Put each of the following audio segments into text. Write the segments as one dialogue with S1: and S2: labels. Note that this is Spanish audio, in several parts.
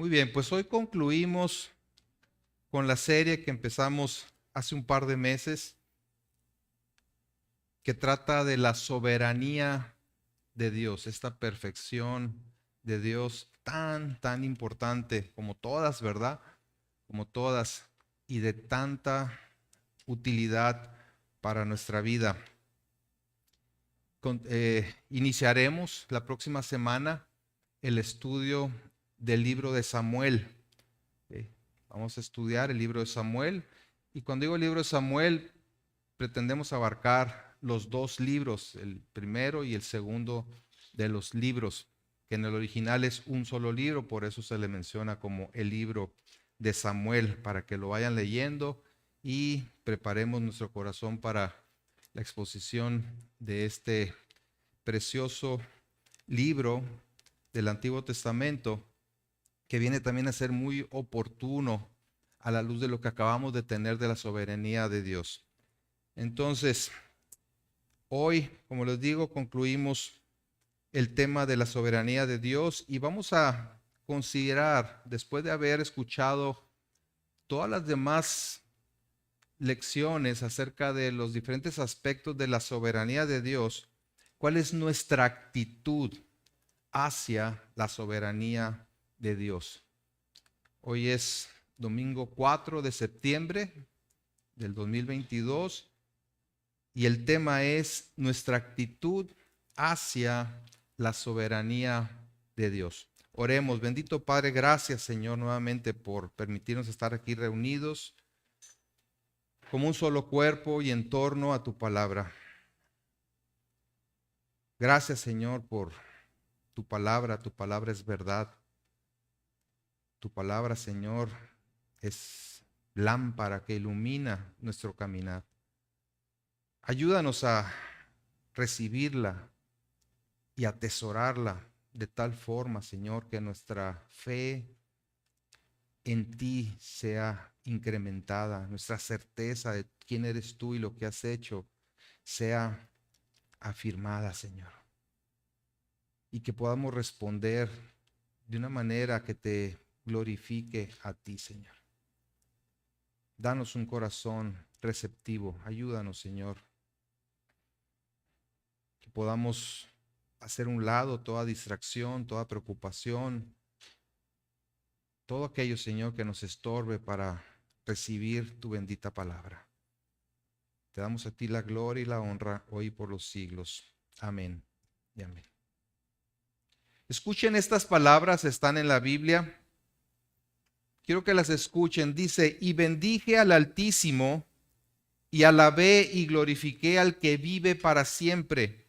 S1: Muy bien, pues hoy concluimos con la serie que empezamos hace un par de meses, que trata de la soberanía de Dios, esta perfección de Dios tan importante como todas, ¿verdad? Como todas, y de tanta utilidad para nuestra vida. Iniciaremos la próxima semana el estudio del libro de Samuel. Vamos a estudiar el libro de Samuel. Y cuando digo el libro de Samuel, pretendemos abarcar los dos libros, el primero y el segundo de los libros, que en el original es un solo libro, por eso se le menciona como el libro de Samuel, para que lo vayan leyendo y preparemos nuestro corazón para la exposición de este precioso libro del Antiguo Testamento, que viene también a ser muy oportuno a la luz de lo que acabamos de tener de la soberanía de Dios. Entonces, hoy, como les digo, concluimos el tema de la soberanía de Dios y vamos a considerar, después de haber escuchado todas las demás lecciones acerca de los diferentes aspectos de la soberanía de Dios, cuál es nuestra actitud hacia la soberanía de Dios. Hoy es domingo 4 de septiembre del 2022 y el tema es nuestra actitud hacia la soberanía de Dios. Oremos. Bendito Padre, gracias Señor nuevamente por permitirnos estar aquí reunidos como un solo cuerpo y en torno a tu palabra. Gracias Señor por tu palabra es verdad. Tu palabra, Señor, es lámpara que ilumina nuestro caminar. Ayúdanos a recibirla y atesorarla de tal forma, Señor, que nuestra fe en ti sea incrementada, nuestra certeza de quién eres tú y lo que has hecho sea afirmada, Señor. Y que podamos responder de una manera que te glorifique a ti, Señor. Danos un corazón receptivo. Ayúdanos, Señor. Que podamos hacer un lado toda distracción, toda preocupación, todo aquello, Señor, que nos estorbe para recibir tu bendita palabra. Te damos a ti la gloria y la honra hoy por los siglos. Amén y amén. Escuchen estas palabras, están en la Biblia. Quiero que las escuchen. Dice: y bendije al Altísimo, y alabé y glorifiqué al que vive para siempre,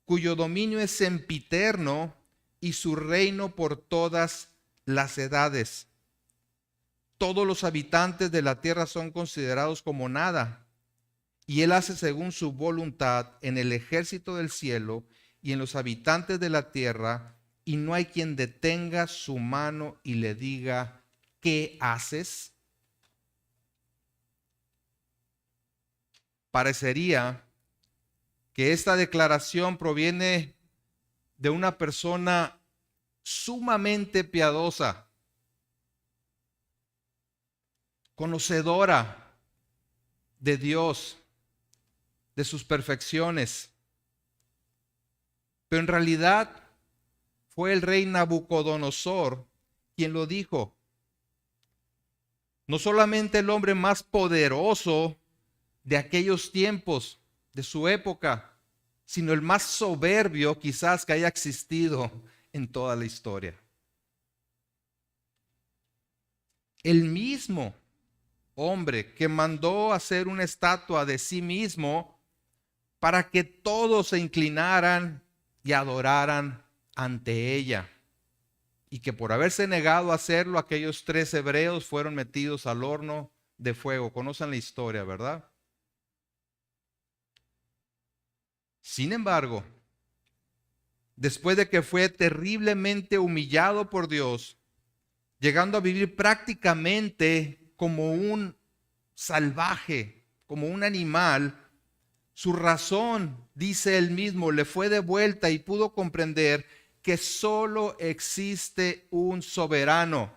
S1: cuyo dominio es sempiterno y su reino por todas las edades. Todos los habitantes de la tierra son considerados como nada, y él hace según su voluntad en el ejército del cielo y en los habitantes de la tierra, y no hay quien detenga su mano y le diga: ¿qué haces? Parecería que esta declaración proviene de una persona sumamente piadosa, conocedora de Dios, de sus perfecciones. Pero en realidad fue el rey Nabucodonosor quien lo dijo. No solamente el hombre más poderoso de aquellos tiempos, de su época, sino el más soberbio quizás que haya existido en toda la historia. El mismo hombre que mandó hacer una estatua de sí mismo para que todos se inclinaran y adoraran ante ella. Y que por haberse negado a hacerlo, aquellos 3 hebreos fueron metidos al horno de fuego. Conocen la historia, ¿verdad? Sin embargo, después de que fue terriblemente humillado por Dios, llegando a vivir prácticamente como un salvaje, como un animal, su razón, dice él mismo, le fue devuelta y pudo comprender que solo existe un soberano,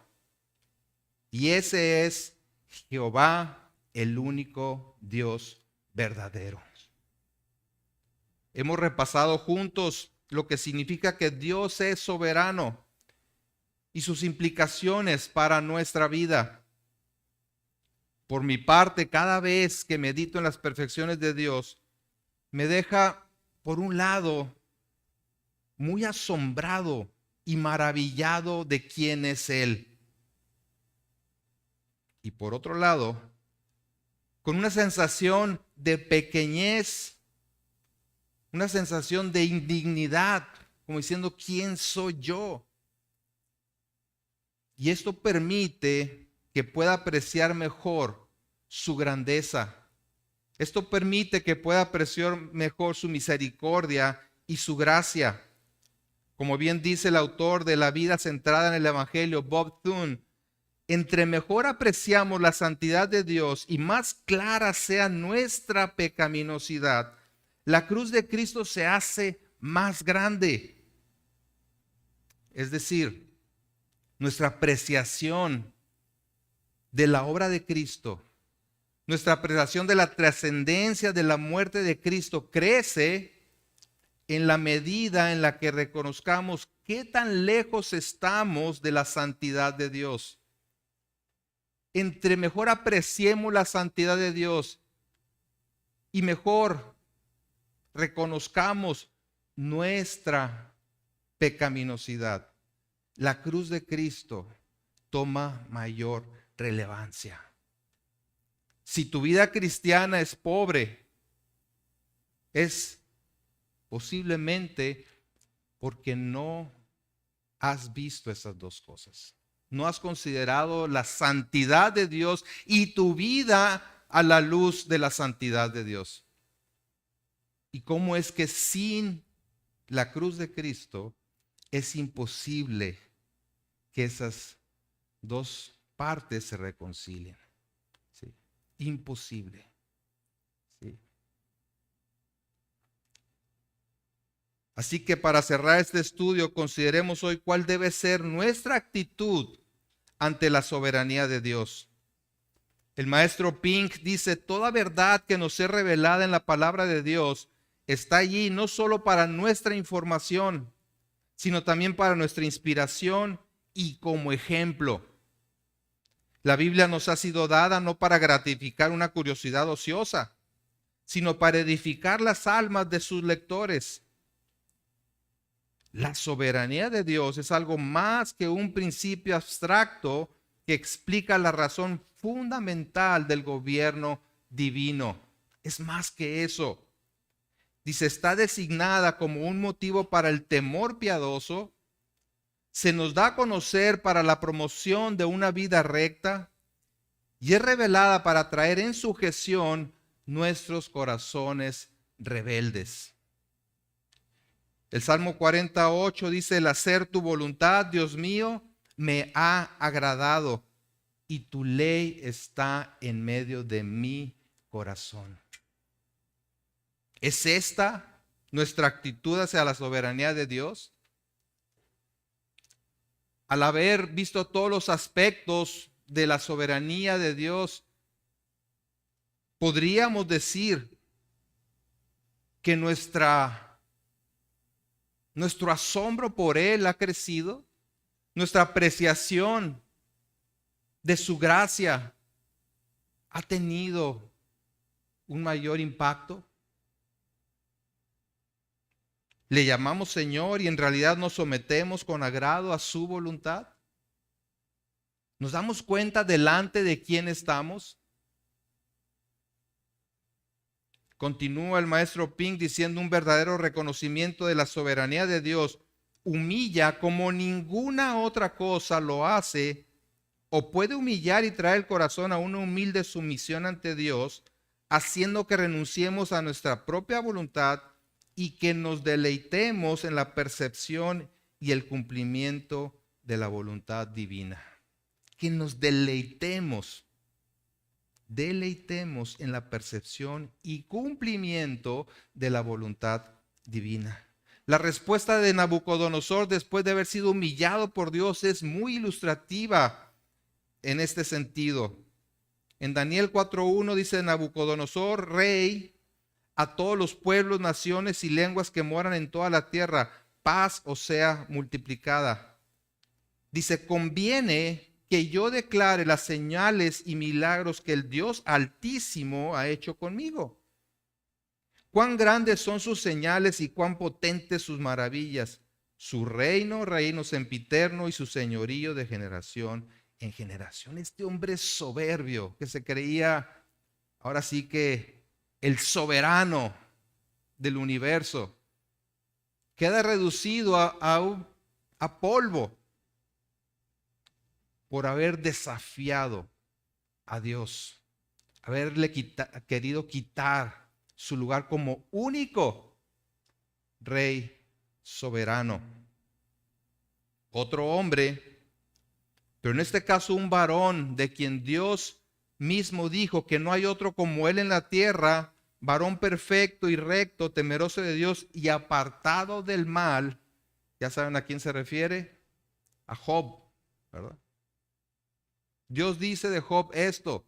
S1: y ese es Jehová, el único Dios verdadero. Hemos repasado juntos lo que significa que Dios es soberano y sus implicaciones para nuestra vida. Por mi parte, cada vez que medito en las perfecciones de Dios, me deja, por un lado, muy asombrado y maravillado de quién es Él. Y por otro lado, con una sensación de pequeñez, una sensación de indignidad, como diciendo, ¿quién soy yo? Y esto permite que pueda apreciar mejor su grandeza. Esto permite que pueda apreciar mejor su misericordia y su gracia. Como bien dice el autor de La vida centrada en el Evangelio, Bob Thune, entre mejor apreciamos la santidad de Dios y más clara sea nuestra pecaminosidad, la cruz de Cristo se hace más grande. Es decir, nuestra apreciación de la obra de Cristo, nuestra apreciación de la trascendencia de la muerte de Cristo crece en la medida en la que reconozcamos qué tan lejos estamos de la santidad de Dios. Entre mejor apreciemos la santidad de Dios y mejor reconozcamos nuestra pecaminosidad, la cruz de Cristo toma mayor relevancia. Si tu vida cristiana es pobre, es posiblemente porque no has visto esas dos cosas. No has considerado la santidad de Dios y tu vida a la luz de la santidad de Dios. Y cómo es que sin la cruz de Cristo es imposible que esas dos partes se reconcilien. ¿Sí? Imposible. ¿Sí? Así que para cerrar este estudio, consideremos hoy cuál debe ser nuestra actitud ante la soberanía de Dios. El maestro Pink dice, toda verdad que nos es revelada en la palabra de Dios está allí no solo para nuestra información, sino también para nuestra inspiración y como ejemplo. La Biblia nos ha sido dada no para gratificar una curiosidad ociosa, sino para edificar las almas de sus lectores. La soberanía de Dios es algo más que un principio abstracto que explica la razón fundamental del gobierno divino. Es más que eso. Dice, está designada como un motivo para el temor piadoso, se nos da a conocer para la promoción de una vida recta y es revelada para traer en sujeción nuestros corazones rebeldes. El Salmo 48 dice, el hacer tu voluntad, Dios mío, me ha agradado y tu ley está en medio de mi corazón. ¿Es esta nuestra actitud hacia la soberanía de Dios? Al haber visto todos los aspectos de la soberanía de Dios, podríamos decir que nuestro asombro por Él ha crecido, nuestra apreciación de su gracia ha tenido un mayor impacto. Le llamamos Señor y en realidad nos sometemos con agrado a su voluntad. ¿Nos damos cuenta delante de quién estamos? Continúa el maestro Pink diciendo, un verdadero reconocimiento de la soberanía de Dios humilla como ninguna otra cosa lo hace o puede humillar y traer el corazón a una humilde sumisión ante Dios, haciendo que renunciemos a nuestra propia voluntad y que nos deleitemos en la percepción y el cumplimiento de la voluntad divina. Que nos deleitemos en la percepción y cumplimiento de la voluntad divina. La respuesta de Nabucodonosor después de haber sido humillado por Dios es muy ilustrativa en este sentido. En Daniel 4:1 dice Nabucodonosor, rey, a todos los pueblos, naciones y lenguas que moran en toda la tierra, paz os sea multiplicada. Dice, conviene que yo declare las señales y milagros que el Dios Altísimo ha hecho conmigo. Cuán grandes son sus señales y cuán potentes sus maravillas. Su reino sempiterno y su señorío de generación en generación. Este hombre soberbio que se creía, ahora sí que el soberano del universo, queda reducido a polvo por haber desafiado a Dios, haberle querido quitar su lugar como único rey soberano. Otro hombre, pero en este caso un varón de quien Dios mismo dijo que no hay otro como él en la tierra, varón perfecto y recto, temeroso de Dios y apartado del mal. ¿Ya saben a quién se refiere? A Job, ¿verdad? Dios dice de Job esto: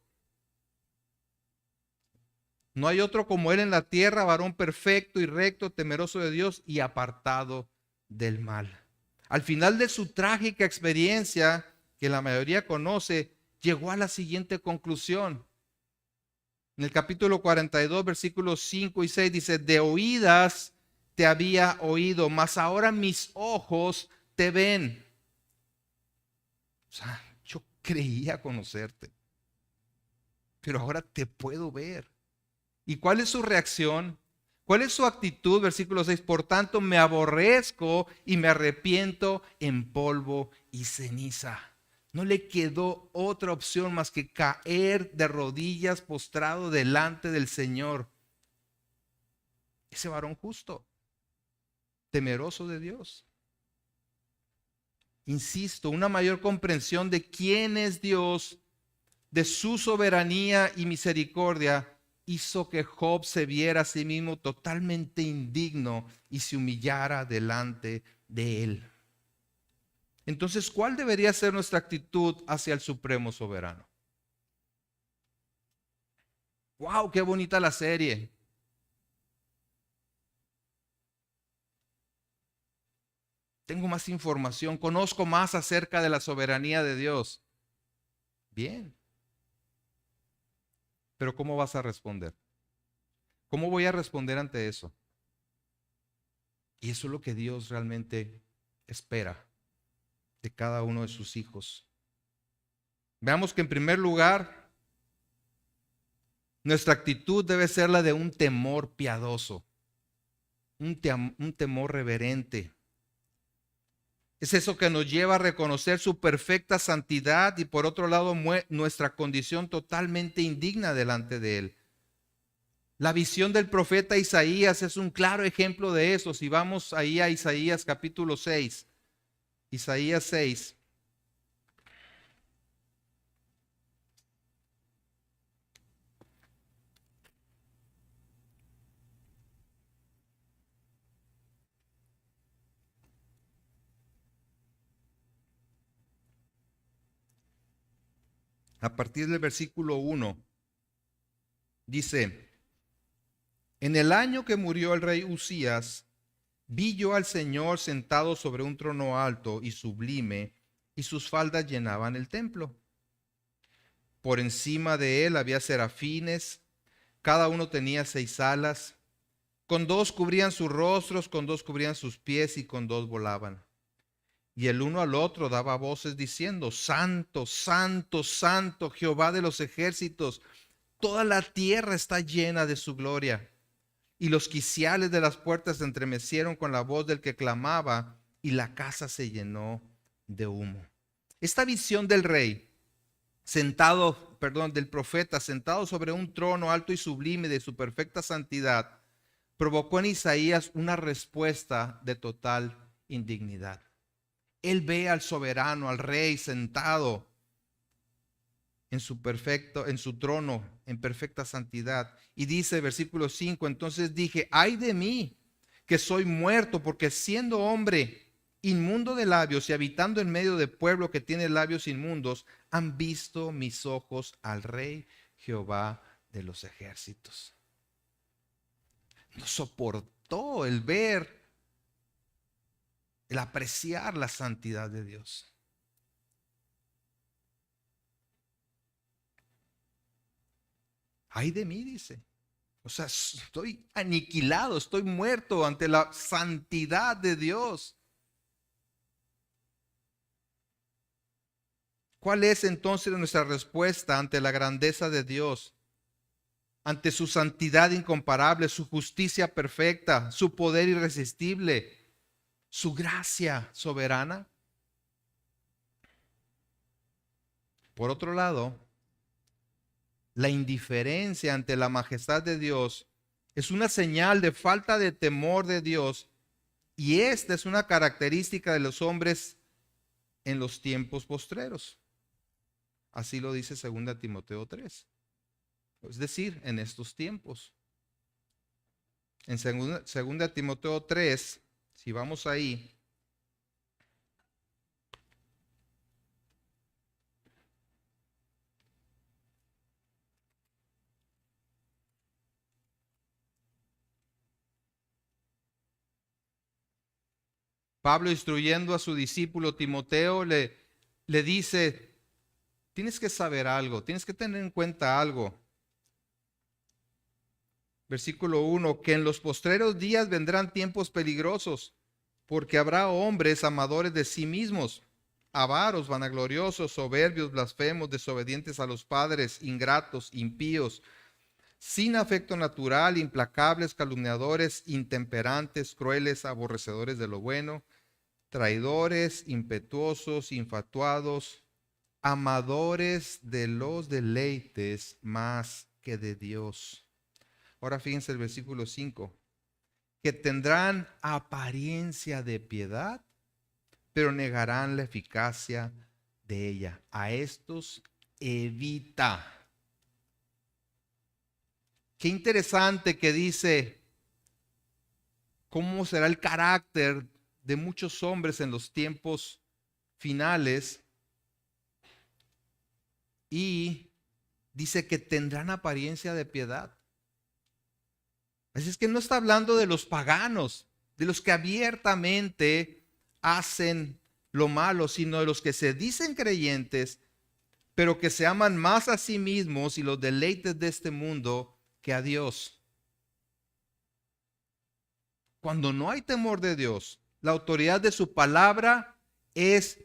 S1: no hay otro como él en la tierra, varón perfecto y recto, temeroso de Dios y apartado del mal. Al final de su trágica experiencia, que la mayoría conoce, llegó a la siguiente conclusión. En el capítulo 42, versículos 5 y 6 dice, de oídas te había oído, mas ahora mis ojos te ven. O sea, yo creía conocerte, pero ahora te puedo ver. ¿Y cuál es su reacción? ¿Cuál es su actitud? Versículo 6, por tanto me aborrezco y me arrepiento en polvo y ceniza. No le quedó otra opción más que caer de rodillas postrado delante del Señor. Ese varón justo, temeroso de Dios. Insisto, una mayor comprensión de quién es Dios, de su soberanía y misericordia, hizo que Job se viera a sí mismo totalmente indigno y se humillara delante de él. Entonces, ¿cuál debería ser nuestra actitud hacia el Supremo Soberano? ¡Wow! ¡Qué bonita la serie! Tengo más información, conozco más acerca de la soberanía de Dios. Bien, pero ¿cómo vas a responder? ¿Cómo voy a responder ante eso? Y eso es lo que Dios realmente espera de cada uno de sus hijos. Veamos que en primer lugar, nuestra actitud debe ser la de un temor piadoso, un temor reverente. Es eso que nos lleva a reconocer su perfecta santidad y por otro lado nuestra condición totalmente indigna delante de Él. La visión del profeta Isaías es un claro ejemplo de eso. Si vamos ahí a Isaías capítulo 6, Isaías 6. A partir del versículo 1, dice, en el año que murió el rey Usías, vi yo al Señor sentado sobre un trono alto y sublime, y sus faldas llenaban el templo. Por encima de él había serafines, cada uno tenía 6 alas, con 2 cubrían sus rostros, con 2 cubrían sus pies y con 2 volaban. Y el uno al otro daba voces diciendo, Santo, Santo, Santo, Jehová de los ejércitos, toda la tierra está llena de su gloria. Y los quiciales de las puertas se entremecieron con la voz del que clamaba, y la casa se llenó de humo. Esta visión del rey, del profeta, sentado sobre un trono alto y sublime de su perfecta santidad, provocó en Isaías una respuesta de total indignidad. Él ve al soberano, al rey sentado en su trono, en perfecta santidad. Y dice, versículo 5, entonces dije, ay de mí, que soy muerto, porque siendo hombre inmundo de labios y habitando en medio de pueblo que tiene labios inmundos, han visto mis ojos al Rey Jehová de los ejércitos. No soportó el ver, el apreciar la santidad de Dios. Ay de mí, dice. O sea, estoy aniquilado, estoy muerto ante la santidad de Dios. ¿Cuál es entonces nuestra respuesta ante la grandeza de Dios? Ante su santidad incomparable, su justicia perfecta, su poder irresistible, su gracia soberana. Por otro lado, la indiferencia ante la majestad de Dios es una señal de falta de temor de Dios, y esta es una característica de los hombres en los tiempos postreros. Así lo dice 2 Timoteo 3. Es decir, en estos tiempos. En 2 Timoteo 3, si vamos ahí, Pablo, instruyendo a su discípulo Timoteo, le dice: tienes que saber algo, tienes que tener en cuenta algo. Versículo 1, que en los postreros días vendrán tiempos peligrosos, porque habrá hombres amadores de sí mismos, avaros, vanagloriosos, soberbios, blasfemos, desobedientes a los padres, ingratos, impíos, sin afecto natural, implacables, calumniadores, intemperantes, crueles, aborrecedores de lo bueno, traidores, impetuosos, infatuados, amadores de los deleites más que de Dios. Ahora fíjense el versículo 5, que tendrán apariencia de piedad, pero negarán la eficacia de ella. A estos evita. Qué interesante que dice cómo será el carácter de muchos hombres en los tiempos finales, y dice que tendrán apariencia de piedad. Así es que no está hablando de los paganos, de los que abiertamente hacen lo malo, sino de los que se dicen creyentes, pero que se aman más a sí mismos y los deleites de este mundo que a Dios. Cuando no hay temor de Dios, la autoridad de su palabra es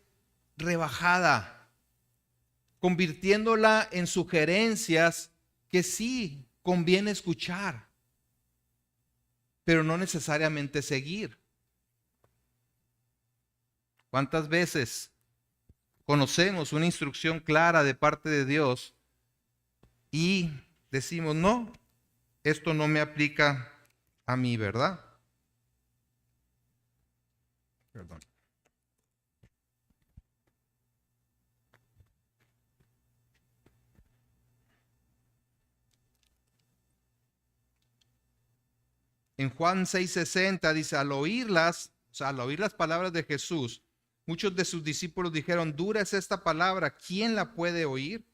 S1: rebajada, convirtiéndola en sugerencias que sí conviene escuchar, pero no necesariamente seguir. ¿Cuántas veces conocemos una instrucción clara de parte de Dios y decimos: no, esto no me aplica a mí, ¿verdad? Perdón. En Juan 6:60 dice: al oírlas, o sea, al oír las palabras de Jesús, muchos de sus discípulos dijeron: dura es esta palabra, ¿quién la puede oír?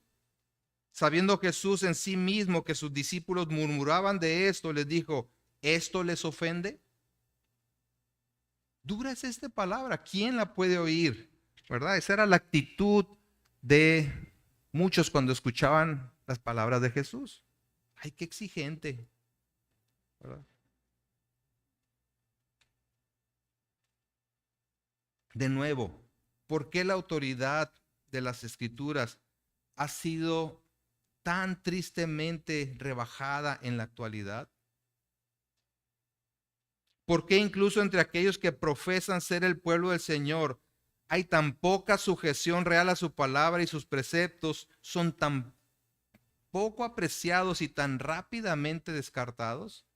S1: Sabiendo Jesús en sí mismo que sus discípulos murmuraban de esto, les dijo: ¿esto les ofende? Dura es esta palabra, ¿quién la puede oír? ¿Verdad? Esa era la actitud de muchos cuando escuchaban las palabras de Jesús. Ay, qué exigente, ¿verdad? De nuevo, ¿por qué la autoridad de las Escrituras ha sido tan tristemente rebajada en la actualidad? ¿Por qué incluso entre aquellos que profesan ser el pueblo del Señor hay tan poca sujeción real a su palabra y sus preceptos son tan poco apreciados y tan rápidamente descartados?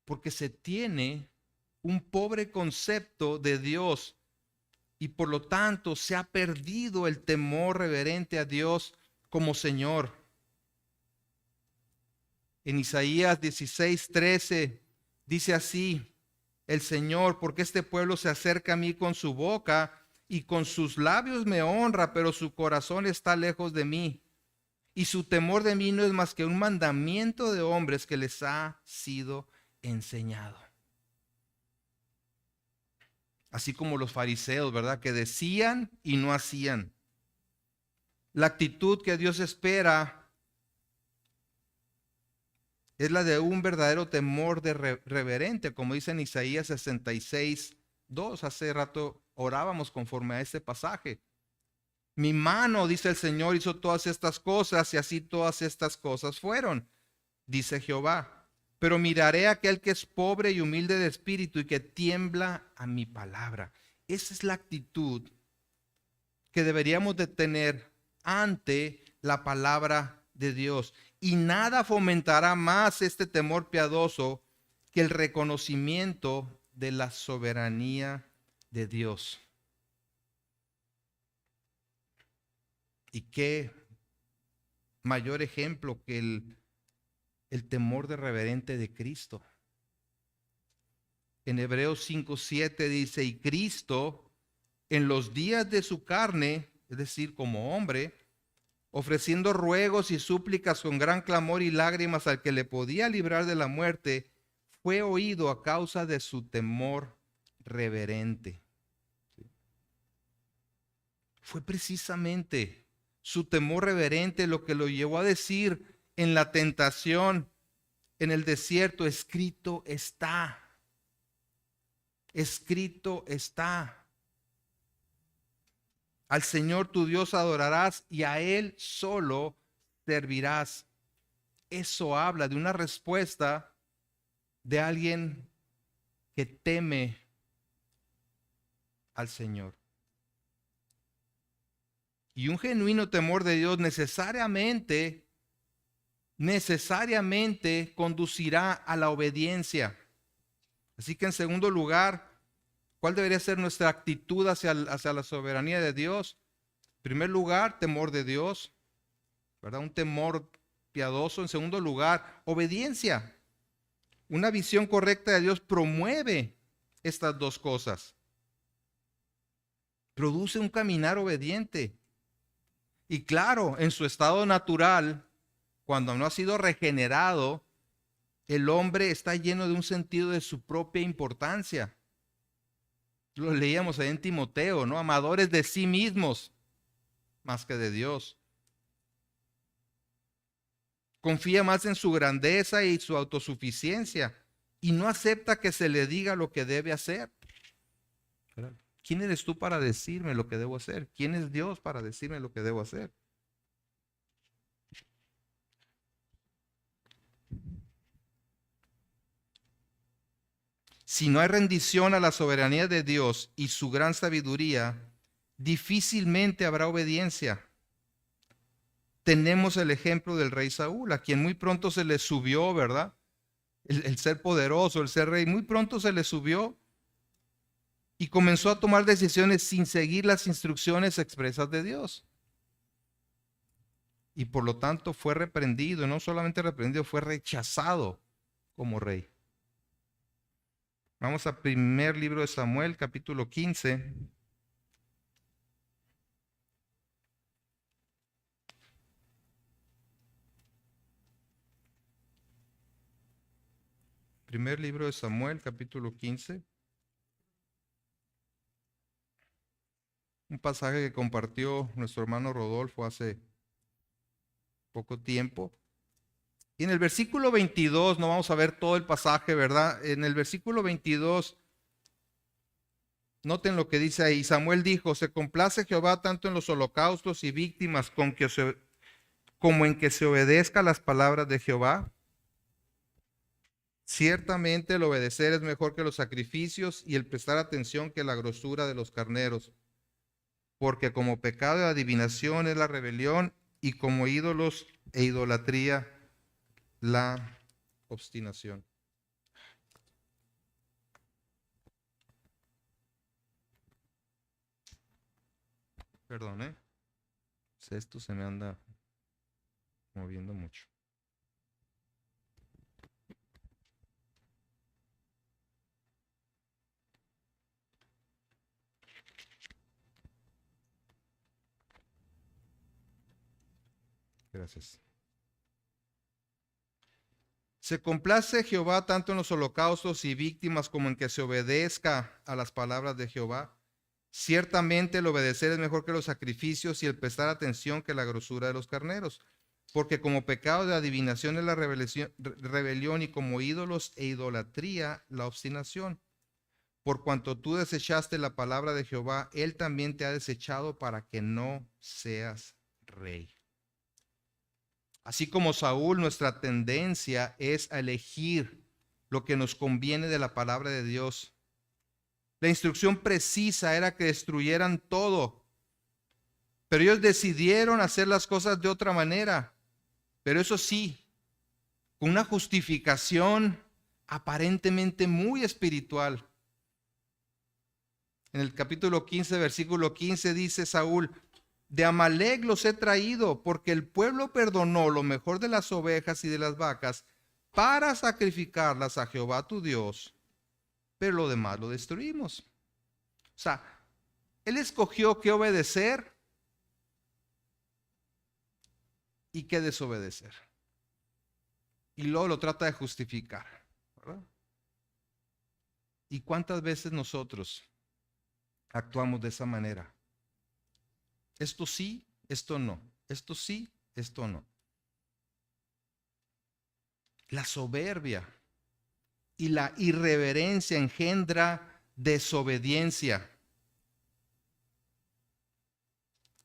S1: Porque se tiene un pobre concepto de Dios y por lo tanto se ha perdido el temor reverente a Dios como Señor. En Isaías 16:13 Dice así el Señor: porque este pueblo se acerca a mí con su boca y con sus labios me honra, pero su corazón está lejos de mí. Y su temor de mí no es más que un mandamiento de hombres que les ha sido enseñado. Así como los fariseos, ¿verdad? Que decían y no hacían. La actitud que Dios espera es la de un verdadero temor de reverente, como dice en Isaías 66:2. Hace rato orábamos conforme a este pasaje. Mi mano, dice el Señor, hizo todas estas cosas, y así todas estas cosas fueron, dice Jehová. Pero miraré a aquel que es pobre y humilde de espíritu y que tiembla a mi palabra. Esa es la actitud que deberíamos de tener ante la palabra de Dios. Y nada fomentará más este temor piadoso que el reconocimiento de la soberanía de Dios. Y qué mayor ejemplo que el temor de reverente de Cristo. En Hebreos 5:7 dice: y Cristo en los días de su carne, es decir, como hombre, ofreciendo ruegos y súplicas con gran clamor y lágrimas al que le podía librar de la muerte, fue oído a causa de su temor reverente. Fue precisamente su temor reverente lo que lo llevó a decir en la tentación, en el desierto: escrito está. Escrito está. Al Señor tu Dios adorarás y a Él solo servirás. Eso habla de una respuesta de alguien que teme al Señor. Y un genuino temor de Dios necesariamente conducirá a la obediencia. Así que en segundo lugar, ¿cuál debería ser nuestra actitud hacia la soberanía de Dios? En primer lugar, temor de Dios, ¿verdad? Un temor piadoso. En segundo lugar, obediencia. Una visión correcta de Dios promueve estas dos cosas. Produce un caminar obediente. Y claro, en su estado natural, cuando no ha sido regenerado, el hombre está lleno de un sentido de su propia importancia. Lo leíamos ahí en Timoteo, ¿no? Amadores de sí mismos más que de Dios. Confía más en su grandeza y su autosuficiencia y no acepta que se le diga lo que debe hacer. ¿Quién eres tú para decirme lo que debo hacer? ¿Quién es Dios para decirme lo que debo hacer? Si no hay rendición a la soberanía de Dios y su gran sabiduría, difícilmente habrá obediencia. Tenemos el ejemplo del rey Saúl, a quien muy pronto se le subió, ¿verdad? El ser poderoso, el ser rey, muy pronto se le subió y comenzó a tomar decisiones sin seguir las instrucciones expresas de Dios. Y por lo tanto fue reprendido, y no solamente reprendido, fue rechazado como rey. Vamos al primer libro de Samuel, capítulo 15. Primer libro de Samuel, capítulo 15. Un pasaje que compartió nuestro hermano Rodolfo hace poco tiempo. Y en el versículo 22, no vamos a ver todo el pasaje, ¿verdad? En el versículo 22, noten lo que dice ahí. Samuel dijo: se complace Jehová tanto en los holocaustos y víctimas como en que se obedezca las palabras de Jehová. Ciertamente el obedecer es mejor que los sacrificios y el prestar atención que la grosura de los carneros. Porque como pecado de adivinación es la rebelión, y como ídolos e idolatría la obstinación. Perdón, esto se me anda moviendo mucho. Gracias. Se complace Jehová tanto en los holocaustos y víctimas como en que se obedezca a las palabras de Jehová. Ciertamente el obedecer es mejor que los sacrificios y el prestar atención que la grosura de los carneros. Porque como pecado de adivinación es la rebelión y como ídolos e idolatría la obstinación. Por cuanto tú desechaste la palabra de Jehová, él también te ha desechado para que no seas rey. Así como Saúl, nuestra tendencia es a elegir lo que nos conviene de la palabra de Dios. La instrucción precisa era que destruyeran todo, pero ellos decidieron hacer las cosas de otra manera. Pero eso sí, con una justificación aparentemente muy espiritual. En el capítulo 15, versículo 15 dice Saúl: de Amalec los he traído, porque el pueblo perdonó lo mejor de las ovejas y de las vacas para sacrificarlas a Jehová tu Dios, pero lo demás lo destruimos. O sea, él escogió qué obedecer y qué desobedecer. Y luego lo trata de justificar, ¿verdad? ¿Y cuántas veces nosotros actuamos de esa manera? Esto sí, esto no. Esto sí, esto no. La soberbia y la irreverencia engendra desobediencia.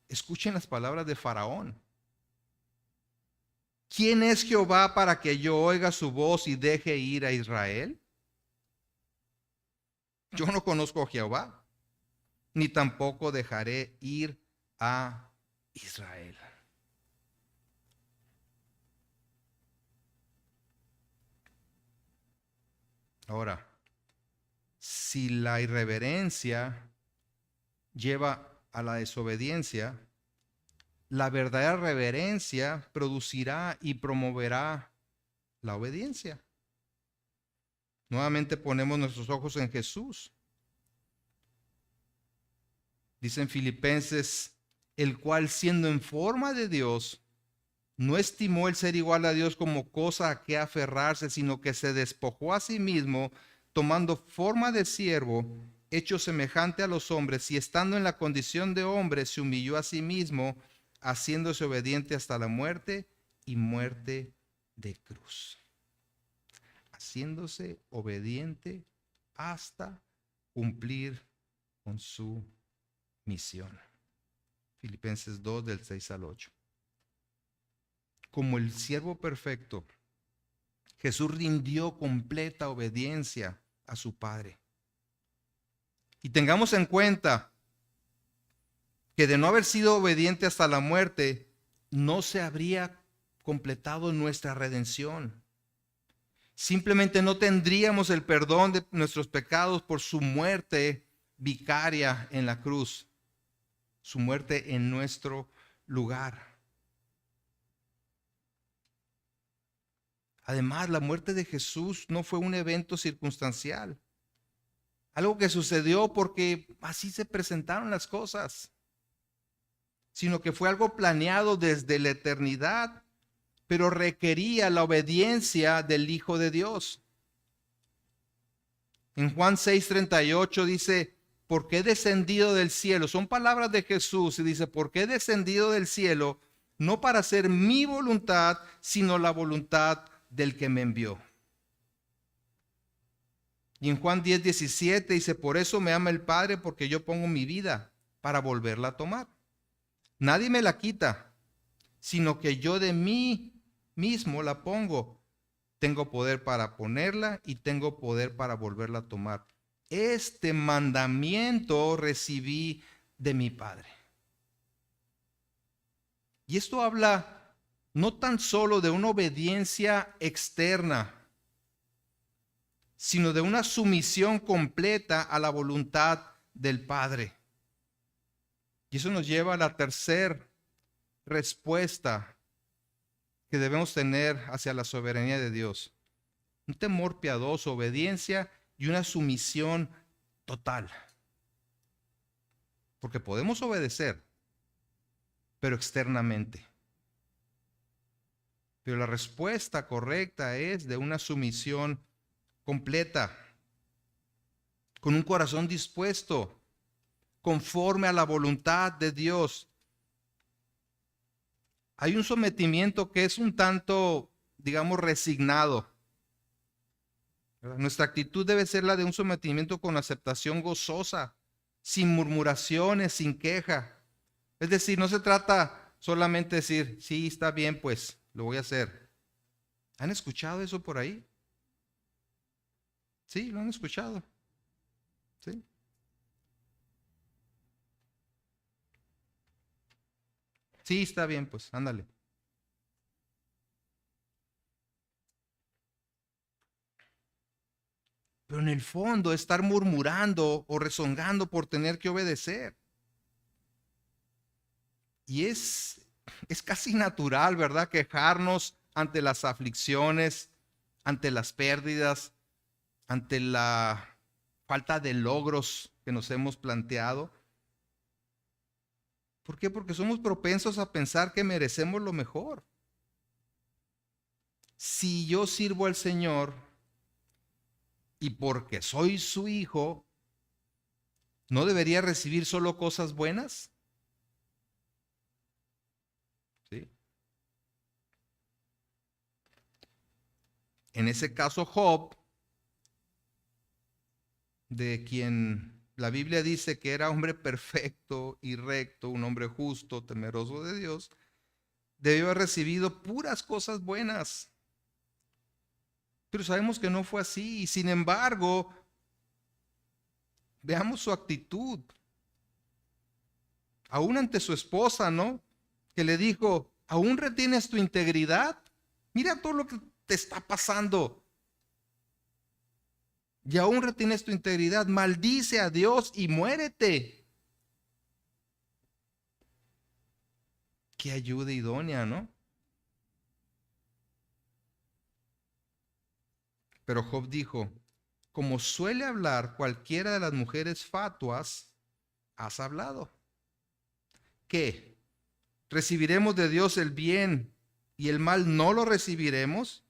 S1: Escuchen las palabras de Faraón. ¿Quién es Jehová para que yo oiga su voz y deje ir a Israel? Yo no conozco a Jehová, ni tampoco dejaré ir a Israel. Ahora, si la irreverencia lleva a la desobediencia, la verdadera reverencia producirá y promoverá la obediencia. Nuevamente ponemos nuestros ojos en Jesús. Dice en Filipenses: el cual siendo en forma de Dios, no estimó el ser igual a Dios como cosa a que aferrarse, sino que se despojó a sí mismo, tomando forma de siervo, hecho semejante a los hombres, y estando en la condición de hombre, se humilló a sí mismo, haciéndose obediente hasta la muerte y muerte de cruz. Haciéndose obediente hasta cumplir con su misión. Filipenses 2 del 6 al 8. Como el siervo perfecto, Jesús rindió completa obediencia a su Padre. Y tengamos en cuenta que de no haber sido obediente hasta la muerte, no se habría completado nuestra redención. Simplemente no tendríamos el perdón de nuestros pecados por su muerte vicaria en la cruz, su muerte en nuestro lugar. Además, la muerte de Jesús no fue un evento circunstancial, algo que sucedió porque así se presentaron las cosas, sino que fue algo planeado desde la eternidad, pero requería la obediencia del Hijo de Dios. En Juan 6:38 dice: porque he descendido del cielo. Son palabras de Jesús y dice: porque he descendido del cielo, no para hacer mi voluntad, sino la voluntad del que me envió. Y en Juan 10:17 dice: por eso me ama el Padre, porque yo pongo mi vida para volverla a tomar. Nadie me la quita, sino que yo de mí mismo la pongo. Tengo poder para ponerla y tengo poder para volverla a tomar. Este mandamiento recibí de mi Padre. Y esto habla no tan solo de una obediencia externa, sino de una sumisión completa a la voluntad del Padre. Y eso nos lleva a la tercera respuesta que debemos tener hacia la soberanía de Dios: un temor piadoso, obediencia y una sumisión total. Porque podemos obedecer, pero externamente. Pero la respuesta correcta es de una sumisión completa, con un corazón dispuesto, conforme a la voluntad de Dios. Hay un sometimiento que es un tanto, digamos, resignado, ¿verdad? Nuestra actitud debe ser la de un sometimiento con aceptación gozosa, sin murmuraciones, sin queja. Es decir, no se trata solamente de decir, sí, está bien, pues lo voy a hacer. ¿Han escuchado eso por ahí? Sí, lo han escuchado. Sí. Sí, está bien, pues ándale. Pero en el fondo, estar murmurando o rezongando por tener que obedecer. Y es casi natural, ¿verdad? Quejarnos ante las aflicciones, ante las pérdidas, ante la falta de logros que nos hemos planteado. ¿Por qué? Porque somos propensos a pensar que merecemos lo mejor. Si yo sirvo al Señor y porque soy su hijo, ¿no debería recibir solo cosas buenas? ¿Sí? En ese caso, Job, de quien la Biblia dice que era hombre perfecto y recto, un hombre justo, temeroso de Dios, debió haber recibido puras cosas buenas. Pero sabemos que no fue así. Y sin embargo, veamos su actitud, aún ante su esposa, ¿no? Que le dijo, ¿aún retienes tu integridad? Mira todo lo que te está pasando. Y aún retienes tu integridad. Maldice a Dios y muérete. Qué ayuda idónea, ¿no? Pero Job dijo, como suele hablar cualquiera de las mujeres fatuas, has hablado. ¿Qué? ¿Recibiremos de Dios el bien y el mal no lo recibiremos?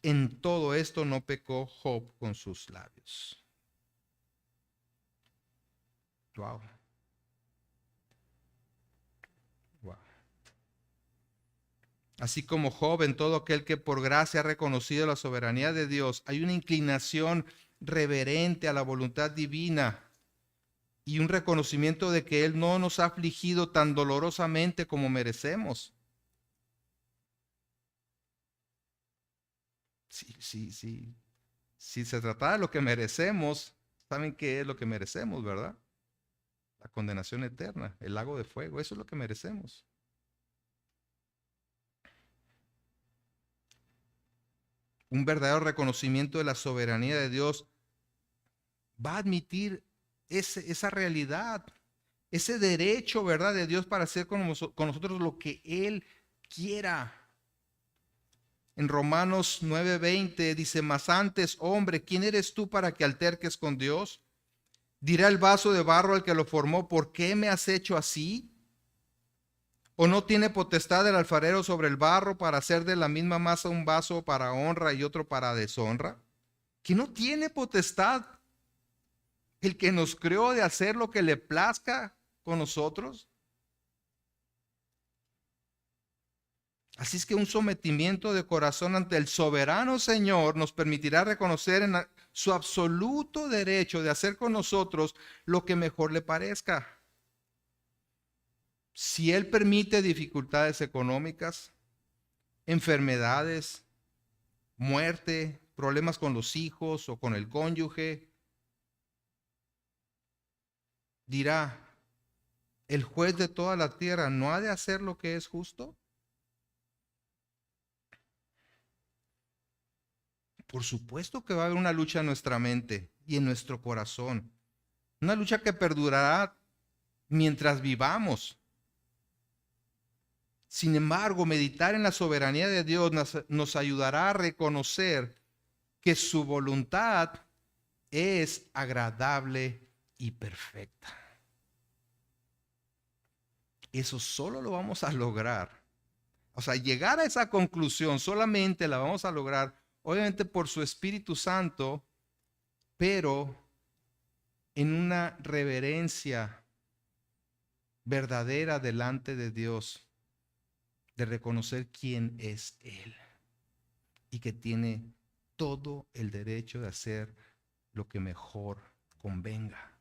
S1: En todo esto no pecó Job con sus labios. Wow. Wow. Así como Job, en todo aquel que por gracia ha reconocido la soberanía de Dios, hay una inclinación reverente a la voluntad divina y un reconocimiento de que Él no nos ha afligido tan dolorosamente como merecemos. Sí, sí, sí. Si se tratara de lo que merecemos, ¿saben qué es lo que merecemos, verdad? La condenación eterna, el lago de fuego, eso es lo que merecemos. Un verdadero reconocimiento de la soberanía de Dios va a admitir esa realidad, ese derecho, ¿verdad?, de Dios para hacer con nosotros lo que Él quiera. En Romanos 9:20 dice, mas antes, hombre, ¿quién eres tú para que alterques con Dios? Dirá el vaso de barro al que lo formó, ¿por qué me has hecho así? ¿O no tiene potestad el alfarero sobre el barro para hacer de la misma masa un vaso para honra y otro para deshonra? ¿Que no tiene potestad el que nos creó de hacer lo que le plazca con nosotros? Así es que un sometimiento de corazón ante el soberano Señor nos permitirá reconocer en su absoluto derecho de hacer con nosotros lo que mejor le parezca. Si Él permite dificultades económicas, enfermedades, muerte, problemas con los hijos o con el cónyuge, dirá, ¿el juez de toda la tierra no ha de hacer lo que es justo? Por supuesto que va a haber una lucha en nuestra mente y en nuestro corazón. Una lucha que perdurará mientras vivamos. Sin embargo, meditar en la soberanía de Dios nos ayudará a reconocer que su voluntad es agradable y perfecta. Eso solo lo vamos a lograr O sea, llegar a esa conclusión solamente la vamos a lograr, obviamente por su Espíritu Santo, pero en una reverencia verdadera delante de Dios, de reconocer quién es Él y que tiene todo el derecho de hacer lo que mejor convenga.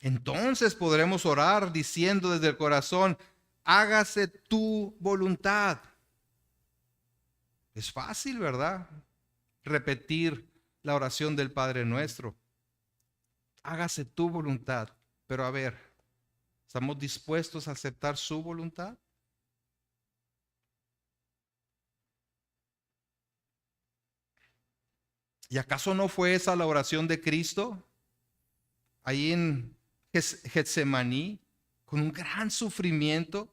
S1: Entonces podremos orar diciendo desde el corazón, hágase tu voluntad. Es fácil, ¿verdad? Repetir la oración del Padre Nuestro. Hágase tu voluntad. Pero a ver, ¿estamos dispuestos a aceptar su voluntad? ¿Y acaso no fue esa la oración de Cristo? Ahí en Getsemaní, con un gran sufrimiento,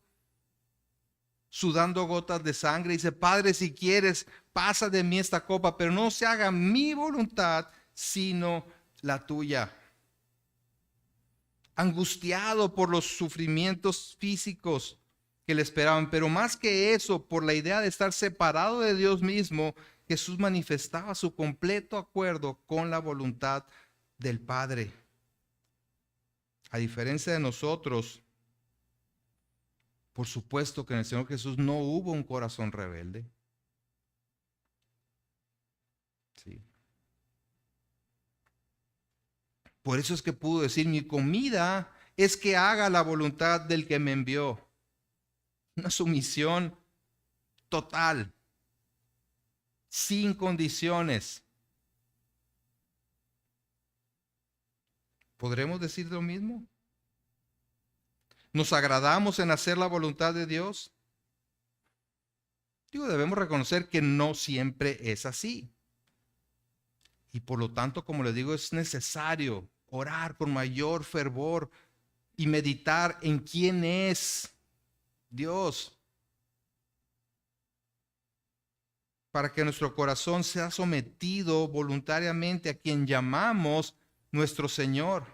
S1: sudando gotas de sangre, dice, Padre, si quieres, pasa de mí esta copa, pero no se haga mi voluntad, sino la tuya. Angustiado por los sufrimientos físicos que le esperaban, pero más que eso, por la idea de estar separado de Dios mismo, Jesús manifestaba su completo acuerdo con la voluntad del Padre. A diferencia de nosotros, por supuesto que en el Señor Jesús no hubo un corazón rebelde. Sí. Por eso es que pudo decir, mi comida es que haga la voluntad del que me envió. Una sumisión total, sin condiciones. ¿Podremos decir lo mismo? ¿Nos agradamos en hacer la voluntad de Dios? Digo, debemos reconocer que no siempre es así. Y por lo tanto, como les digo, es necesario orar con mayor fervor y meditar en quién es Dios, para que nuestro corazón sea sometido voluntariamente a quien llamamos nuestro Señor.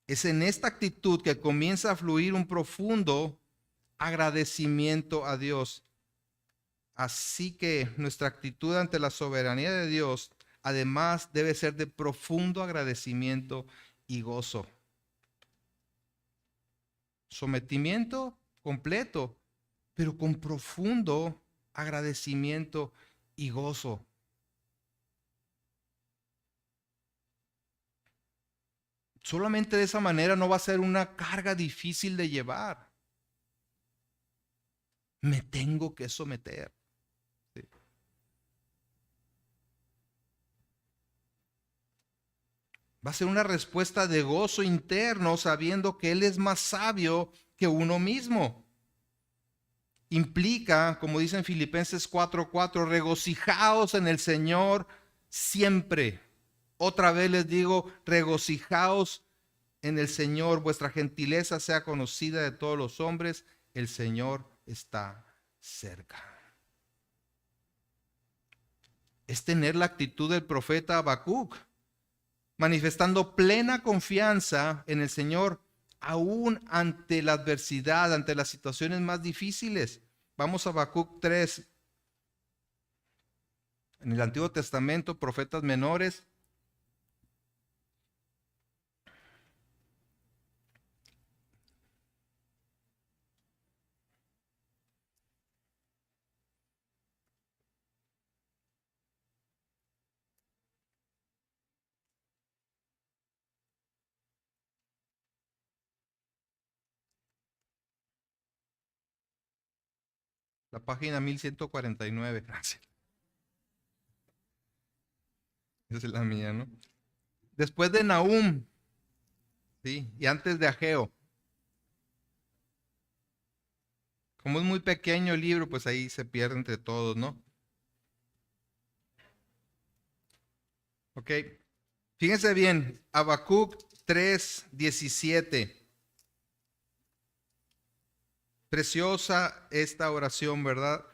S1: Es en esta actitud que comienza a fluir un profundo agradecimiento a Dios. Así que nuestra actitud ante la soberanía de Dios, además, debe ser de profundo agradecimiento y gozo. Sometimiento completo, pero con profundo agradecimiento y gozo. Solamente de esa manera no va a ser una carga difícil de llevar. Me tengo que someter. Sí. Va a ser una respuesta de gozo interno, sabiendo que Él es más sabio que uno mismo. Implica, como dice en Filipenses 4:4, regocijaos en el Señor siempre. Otra vez les digo, regocijaos en el Señor, vuestra gentileza sea conocida de todos los hombres, el Señor está cerca. Es tener la actitud del profeta Habacuc, manifestando plena confianza en el Señor, aún ante la adversidad, ante las situaciones más difíciles. Vamos a Habacuc 3. En el Antiguo Testamento, profetas menores. La página 1149. Gracias. Esa es la mía, ¿no? Después de Nahum, ¿sí? Y antes de Ageo. Como es muy pequeño el libro, pues ahí se pierde entre todos, ¿no? Ok. Fíjense bien, Habacuc 3:17. Preciosa esta oración, ¿verdad?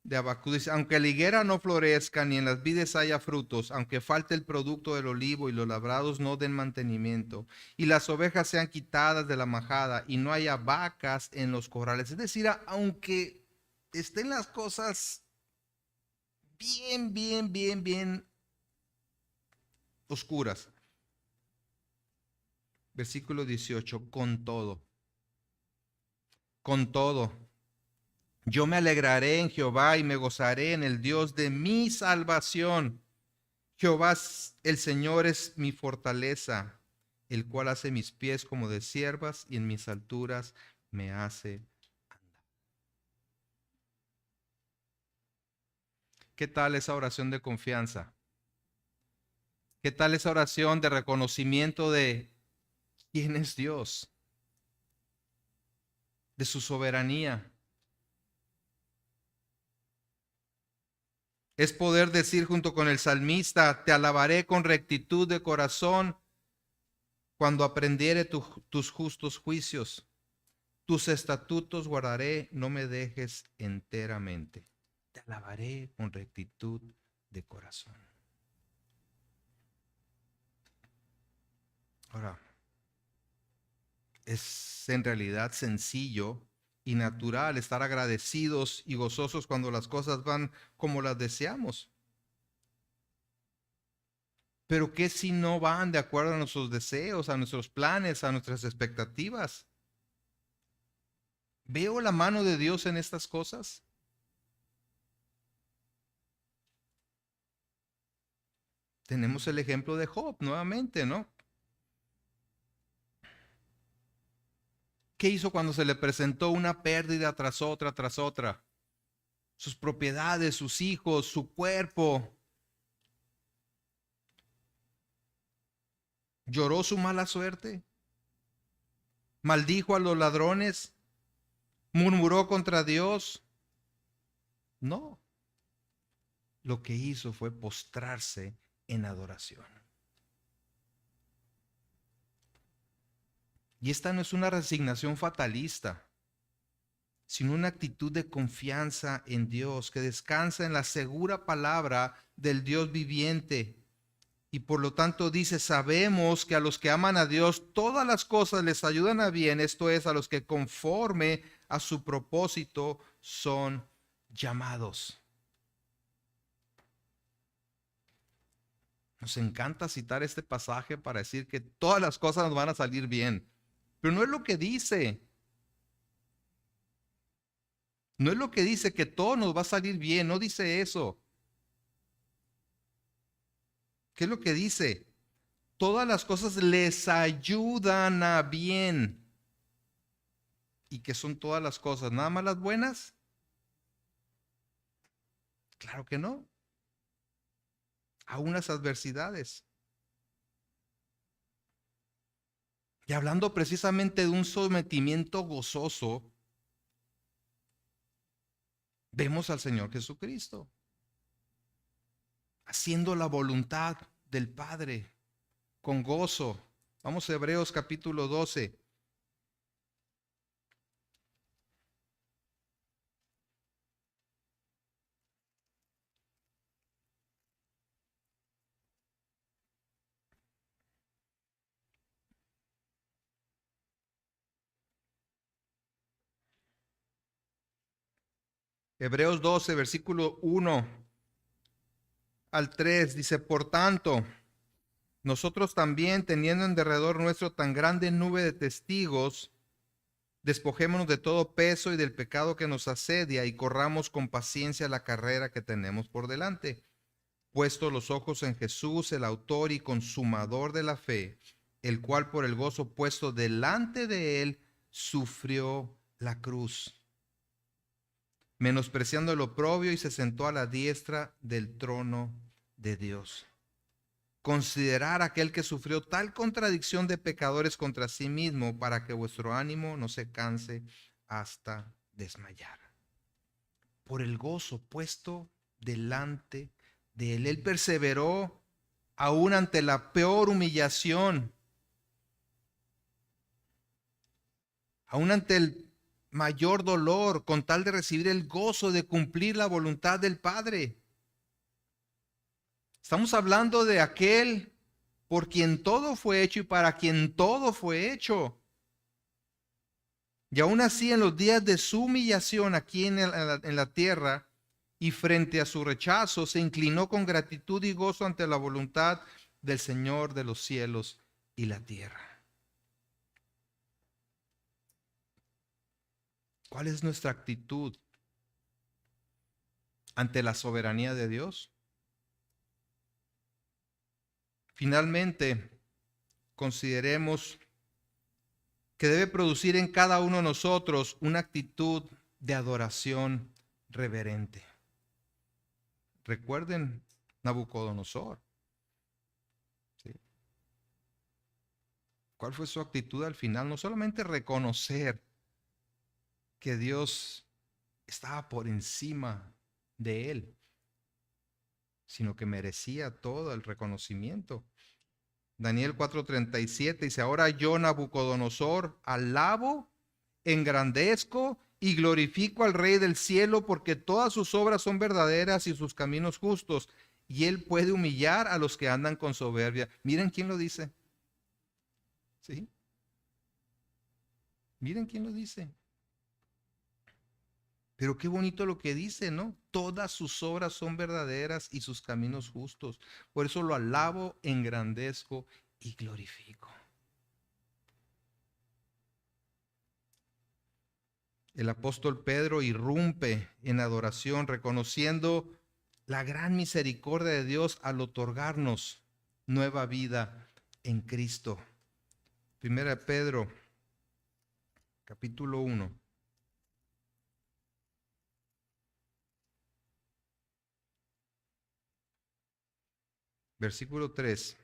S1: de Habacuc dice, aunque la higuera no florezca, ni en las vides haya frutos, aunque falte el producto del olivo y los labrados no den mantenimiento, y las ovejas sean quitadas de la majada, y no haya vacas en los corrales. Es decir, aunque estén las cosas bien oscuras. Versículo 18, con todo, yo me alegraré en Jehová y me gozaré en el Dios de mi salvación. Jehová, el Señor, es mi fortaleza, el cual hace mis pies como de ciervas y en mis alturas me hace andar. ¿Qué tal esa oración de confianza? ¿Qué tal esa oración de reconocimiento de quién es Dios? De su soberanía. Es poder decir junto con el salmista, te alabaré con rectitud de corazón cuando aprendiere tus justos juicios. Tus estatutos guardaré, no me dejes enteramente. Te alabaré con rectitud de corazón. Ahora, es en realidad sencillo y natural estar agradecidos y gozosos cuando las cosas van como las deseamos. Pero ¿qué si no van de acuerdo a nuestros deseos, a nuestros planes, a nuestras expectativas? ¿Veo la mano de Dios en estas cosas? Tenemos el ejemplo de Job nuevamente, ¿no? ¿Qué hizo cuando se le presentó una pérdida tras otra, tras otra? Sus propiedades, sus hijos, su cuerpo. ¿Lloró su mala suerte? ¿Maldijo a los ladrones? ¿Murmuró contra Dios? No. Lo que hizo fue postrarse en adoración. Y esta no es una resignación fatalista, sino una actitud de confianza en Dios, que descansa en la segura palabra del Dios viviente. Y por lo tanto dice, sabemos que a los que aman a Dios, todas las cosas les ayudan a bien, esto es, a los que conforme a su propósito son llamados. Nos encanta citar este pasaje para decir que todas las cosas nos van a salir bien, pero no es lo que dice. No es lo que dice que todo nos va a salir bien, no dice eso. ¿Qué es lo que dice? Todas las cosas les ayudan a bien. ¿Y qué son todas las cosas? ¿Nada más las buenas? Claro que no. Aún las adversidades. Y hablando precisamente de un sometimiento gozoso, vemos al Señor Jesucristo haciendo la voluntad del Padre con gozo. Vamos a Hebreos capítulo 12. Hebreos 12, versículo 1 al 3 dice, por tanto, nosotros también, teniendo en derredor nuestro tan grande nube de testigos, despojémonos de todo peso y del pecado que nos asedia y corramos con paciencia la carrera que tenemos por delante. Puesto los ojos en Jesús, el autor y consumador de la fe, el cual por el gozo puesto delante de él sufrió la cruz, menospreciando el oprobio, y se sentó a la diestra del trono de Dios. Considerad aquel que sufrió tal contradicción de pecadores contra sí mismo, para que vuestro ánimo no se canse hasta desmayar. Por el gozo puesto delante de él, él perseveró aún ante la peor humillación, aún ante mayor dolor con tal de recibir el gozo de cumplir la voluntad del Padre. Estamos hablando de aquel por quien todo fue hecho y para quien todo fue hecho. Y aún así, en los días de su humillación aquí en la tierra y frente a su rechazo, se inclinó con gratitud y gozo ante la voluntad del Señor de los cielos y la tierra. ¿Cuál es nuestra actitud ante la soberanía de Dios? Finalmente, consideremos que debe producir en cada uno de nosotros una actitud de adoración reverente. Recuerden Nabucodonosor. ¿Sí? ¿Cuál fue su actitud al final? No solamente reconocer que Dios estaba por encima de él, sino que merecía todo el reconocimiento. Daniel 4:37 dice, ahora yo, Nabucodonosor, alabo, engrandezco y glorifico al Rey del cielo, porque todas sus obras son verdaderas y sus caminos justos, y él puede humillar a los que andan con soberbia. Miren quién lo dice. ¿Sí? Miren quién lo dice. Pero qué bonito lo que dice, ¿no? Todas sus obras son verdaderas y sus caminos justos. Por eso lo alabo, engrandezco y glorifico. El apóstol Pedro irrumpe en adoración, reconociendo la gran misericordia de Dios al otorgarnos nueva vida en Cristo. Primera de Pedro, capítulo 1. Versículo 3.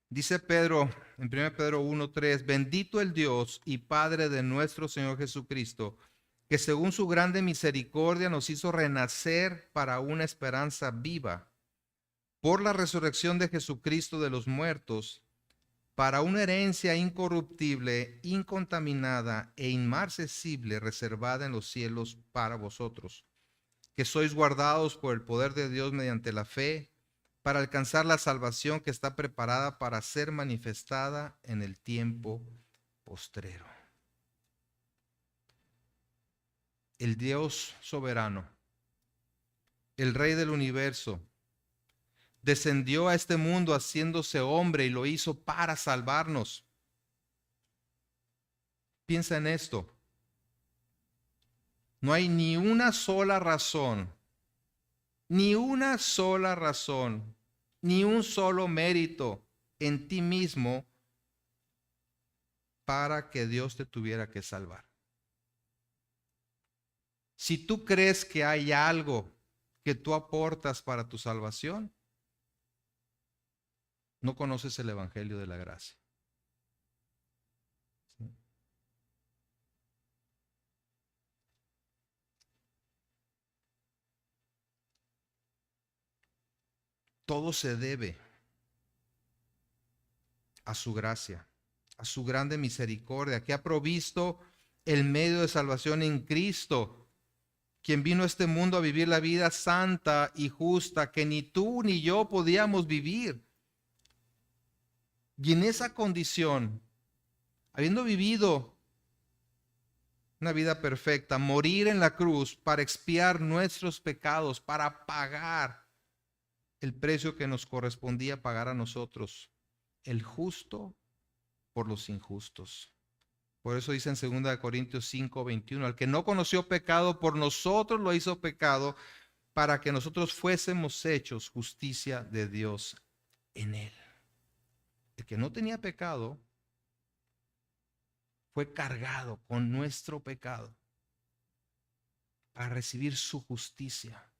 S1: Dice Pedro en 1 Pedro 1:3, bendito el Dios y Padre de nuestro Señor Jesucristo, que según su grande misericordia nos hizo renacer para una esperanza viva, por la resurrección de Jesucristo de los muertos, para una herencia incorruptible, incontaminada e inmarcesible, reservada en los cielos para vosotros, que sois guardados por el poder de Dios mediante la fe, para alcanzar la salvación que está preparada para ser manifestada en el tiempo postrero. El Dios soberano, el Rey del universo, descendió a este mundo haciéndose hombre y lo hizo para salvarnos. Piensa en esto. No hay ni una sola razón, ni una sola razón, ni un solo mérito en ti mismo para que Dios te tuviera que salvar. Si tú crees que hay algo que tú aportas para tu salvación, no conoces el Evangelio de la gracia. ¿Sí? Todo se debe a su gracia, a su grande misericordia, que ha provisto el medio de salvación en Cristo, quien vino a este mundo a vivir la vida santa y justa que ni tú ni yo podíamos vivir. Y en esa condición, habiendo vivido una vida perfecta, morir en la cruz para expiar nuestros pecados, para pagar el precio que nos correspondía pagar a nosotros, el justo por los injustos. Por eso dice en 2 Corintios 5:21, al que no conoció pecado, por nosotros lo hizo pecado, para que nosotros fuésemos hechos justicia de Dios en él. El que no tenía pecado fue cargado con nuestro pecado para recibir su justicia.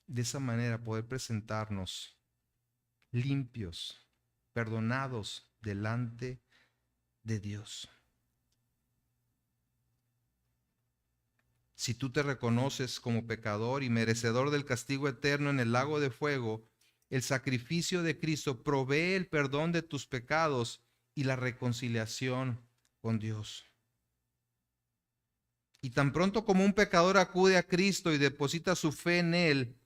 S1: De esa manera poder presentarnos limpios, perdonados delante de Dios. Si tú te reconoces como pecador y merecedor del castigo eterno en el lago de fuego, el sacrificio de Cristo provee el perdón de tus pecados y la reconciliación con Dios. Y tan pronto como un pecador acude a Cristo y deposita su fe en Él,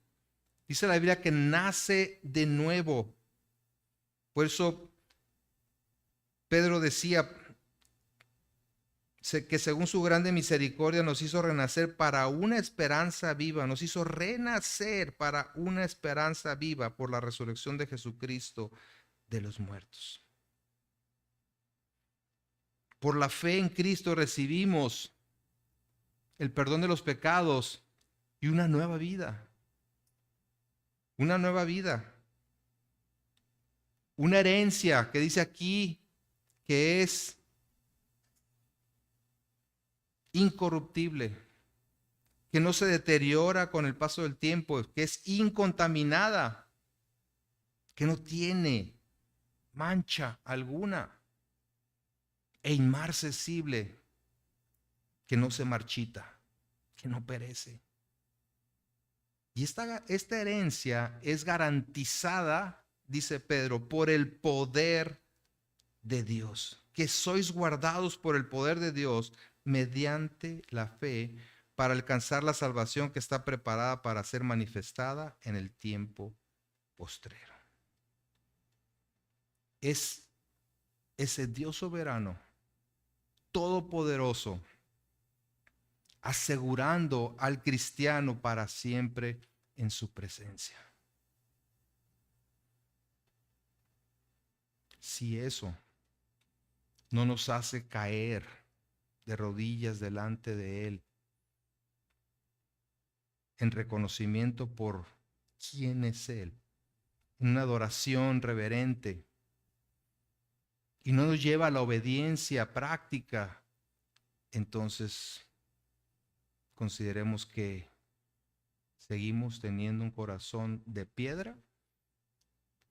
S1: dice la Biblia que nace de nuevo. Por eso Pedro decía que según su grande misericordia nos hizo renacer para una esperanza viva, nos hizo renacer para una esperanza viva por la resurrección de Jesucristo de los muertos. Por la fe en Cristo recibimos el perdón de los pecados y una nueva vida. Una nueva vida. Una herencia que dice aquí que es incorruptible, que no se deteriora con el paso del tiempo, que es incontaminada, que no tiene mancha alguna e inmarcesible, que no se marchita, que no perece. Y esta herencia es garantizada, dice Pedro, por el poder de Dios, que sois guardados por el poder de Dios mediante la fe para alcanzar la salvación que está preparada para ser manifestada en el tiempo postrero. Es ese Dios soberano, todopoderoso, asegurando al cristiano para siempre en su presencia. Si eso no nos hace caer de rodillas delante de Él en reconocimiento por quién es Él, en una adoración reverente, y no nos lleva a la obediencia práctica, entonces consideremos que seguimos teniendo un corazón de piedra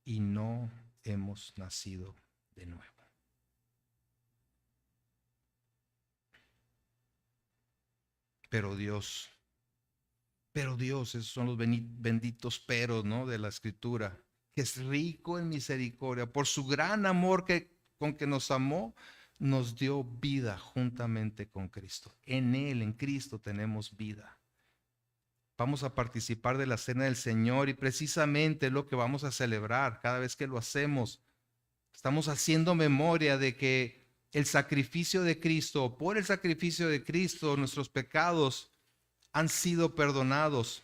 S1: y no hemos nacido de nuevo. Pero Dios, esos son los benditos peros, ¿no?, de la Escritura, que es rico en misericordia, por su gran amor con que nos amó, nos dio vida juntamente con Cristo. En Él, en Cristo, tenemos vida. Vamos a participar de la cena del Señor y precisamente es lo que vamos a celebrar cada vez que lo hacemos. Estamos haciendo memoria de que el sacrificio de Cristo, por el sacrificio de Cristo, nuestros pecados han sido perdonados.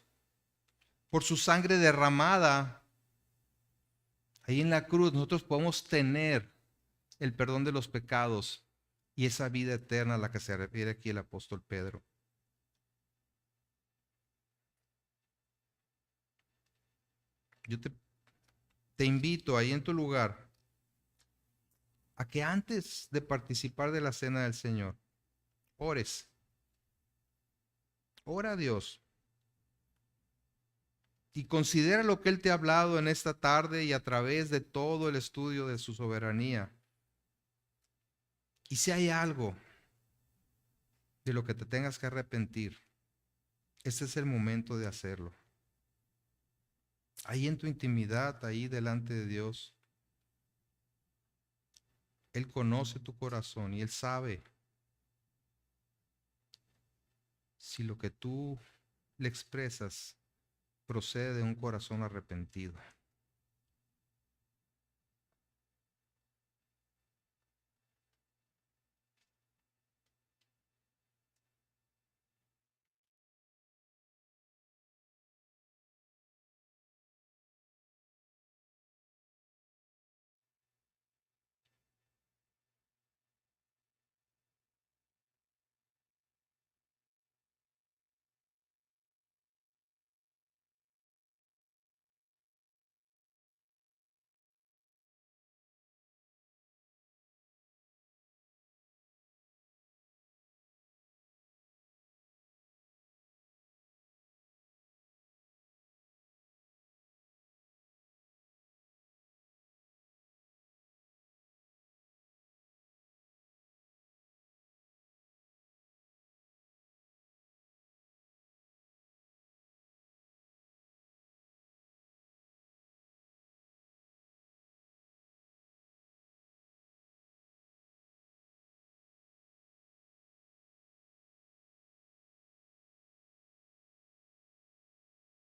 S1: Por su sangre derramada, ahí en la cruz, nosotros podemos tener el perdón de los pecados y esa vida eterna a la que se refiere aquí el apóstol Pedro. Yo te invito ahí en tu lugar a que antes de participar de la cena del Señor, ores. Ora a Dios. Y considera lo que Él te ha hablado en esta tarde y a través de todo el estudio de su soberanía. Y si hay algo de lo que te tengas que arrepentir, este es el momento de hacerlo. Ahí en tu intimidad, ahí delante de Dios, Él conoce tu corazón y Él sabe si lo que tú le expresas procede de un corazón arrepentido.